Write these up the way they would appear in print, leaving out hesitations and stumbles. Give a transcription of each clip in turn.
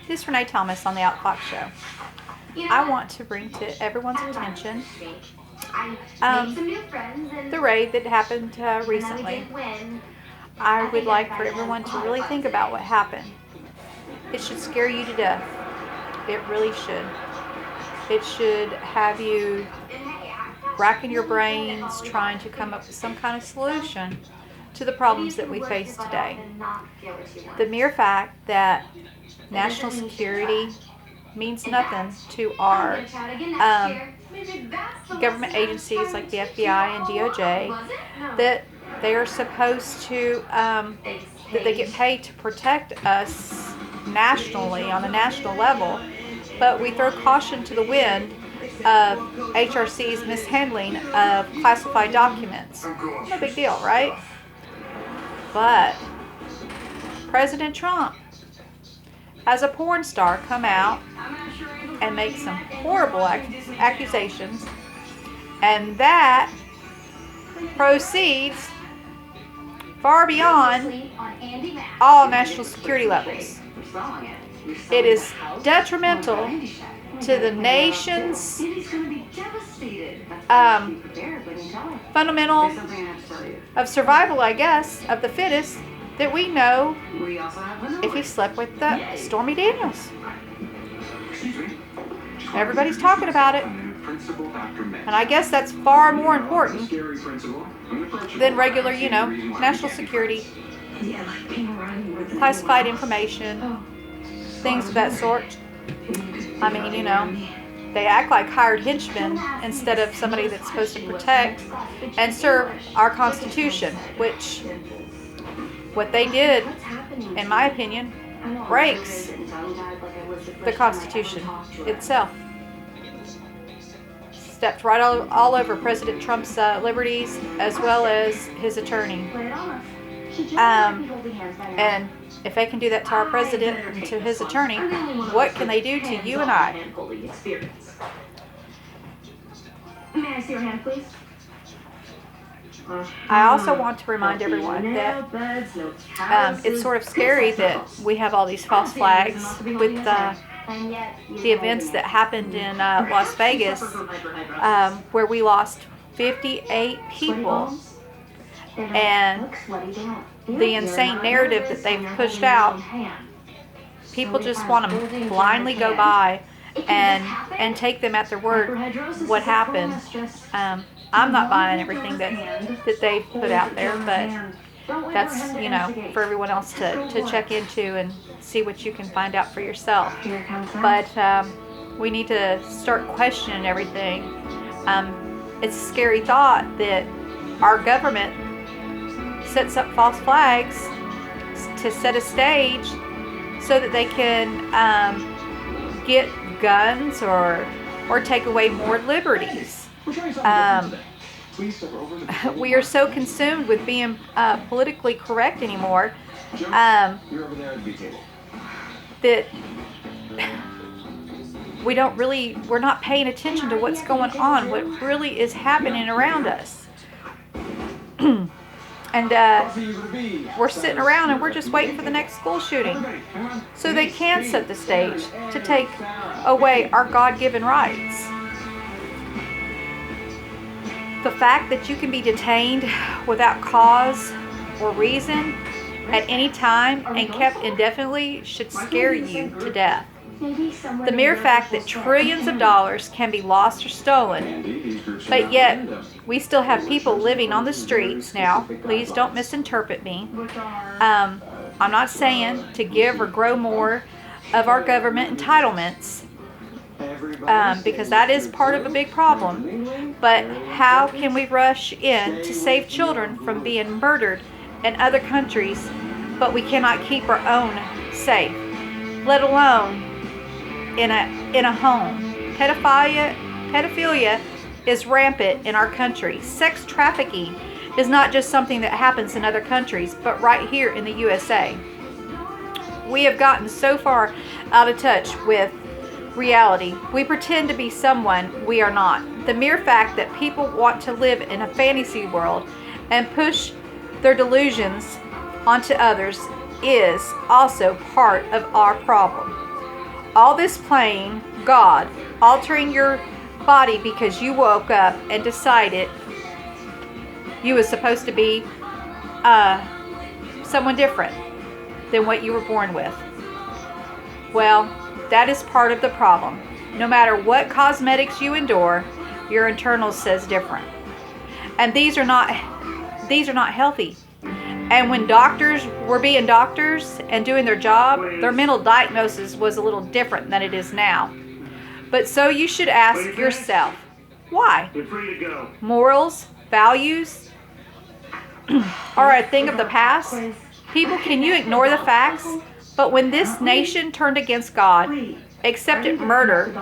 This is Renee Thomas on the Outfox Show. I want to bring to everyone's attention the raid that happened recently. I would like for everyone to really think about what happened. It should scare you to death. It really should. It should have you racking your brains trying to come up with some kind of solution to the problems that we face today. The mere fact that national security means nothing to our government agencies like the FBI and DOJ, that they are supposed to, that they get paid to protect us nationally on a national level, but we throw caution to the wind of HRC's mishandling of classified documents. No big deal, right? But President Trump has a porn star come out and make some horrible accusations, and that proceeds far beyond all national security levels. It is detrimental to the nation's fundamental of survival, I guess, of the fittest, that we know if he slept with the Stormy Daniels. Everybody's talking about it. And I guess that's far more important than regular, national security, classified information, things of that sort. I mean, they act like hired henchmen instead of somebody that's supposed to protect and serve our Constitution, which what they did, in my opinion, breaks the Constitution itself. Stepped right all over President Trump's liberties, as well as his attorney. And if they can do that to our president and to his attorney, what can they do to you and I? May I see your hand, please? I also want to remind everyone that it's sort of scary that we have all these false flags with the events that happened in Las Vegas, where we lost 58 people, and the insane narrative that they've pushed out. People just want to blindly go by and take them at their word what happened. I'm not buying everything that they put out there, but that's, for everyone else to check into and see what you can find out for yourself. But we need to start questioning everything. It's a scary thought that our government sets up false flags to set a stage so that they can get guns or take away more liberties. We are so consumed with being politically correct anymore that we're not paying attention to what's going on, what really is happening around us. And we're sitting around and we're just waiting for the next school shooting so they can set the stage to take away our God-given rights. The fact that you can be detained without cause or reason at any time and kept indefinitely should scare you to death. The mere fact that trillions of dollars can be lost or stolen, but yet we still have people living on the streets now. Please don't misinterpret me. I'm not saying to give or grow more of our government entitlements, because that is part of a big problem. But how can we rush in to save children from being murdered in other countries, but we cannot keep our own safe, let alone in a home? Pedophilia is rampant in our country. Sex trafficking is not just something that happens in other countries, but right here in the USA. We have gotten so far out of touch with reality. We pretend to be someone we are not. The mere fact that people want to live in a fantasy world and push their delusions onto others is also part of our problem. all this playing God, altering your body because you woke up and decided you was supposed to be someone different than what you were born with. Well, that is part of the problem. No matter what cosmetics you endure, your internal says different. And these are not healthy. And when doctors were being doctors and doing their job, their mental diagnosis was a little different than it is now. But so you should ask yourself, why? Morals, values are a thing of the past. People, can you ignore the facts? But when this nation turned against God, accepted murder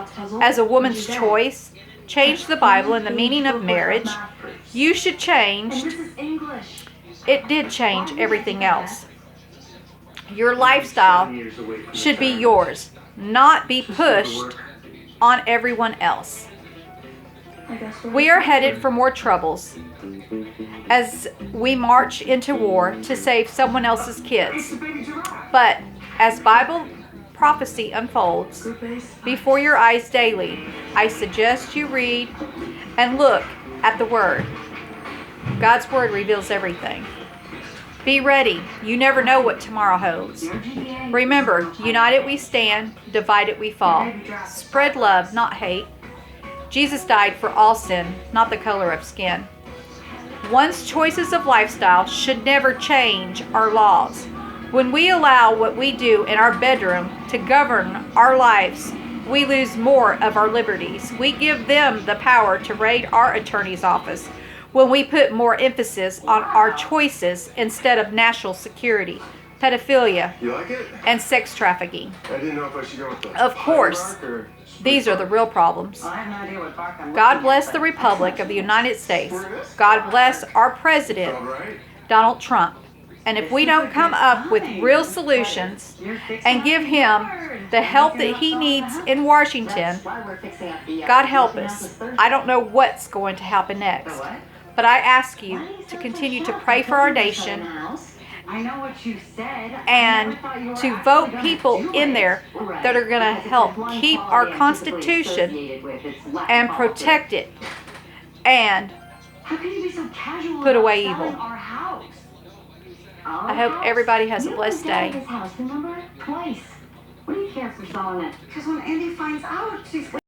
as a woman's choice, changed the Bible and the meaning of marriage, you should change. It did change everything else. Your lifestyle should be yours, not be pushed on everyone else. We are headed for more troubles as we march into war to save someone else's kids. But as Bible prophecy unfolds before your eyes daily, I suggest you read and look at the Word. God's Word reveals everything. Be ready. You never know what tomorrow holds. Remember, united we stand, divided we fall. Spread love, not hate. Jesus died for all sin, not the color of skin. One's choices of lifestyle should never change our laws. When we allow what we do in our bedroom to govern our lives, we lose more of our liberties. We give them the power to raid our attorney's office when we put more emphasis on our choices instead of national security, pedophilia, and sex trafficking. Of course, these are the real problems. God bless the Republic of the United States. God bless our President, Donald Trump. And if we don't come up with real solutions and give him the help that he needs in Washington, God help us. I don't know what's going to happen next. But I ask you to continue to pray for our nation and to vote people in there that are going to help keep our Constitution and protect it and put away evil. I hope everybody has a blessed day. What do you care for selling it? Because when Andy finds out, she's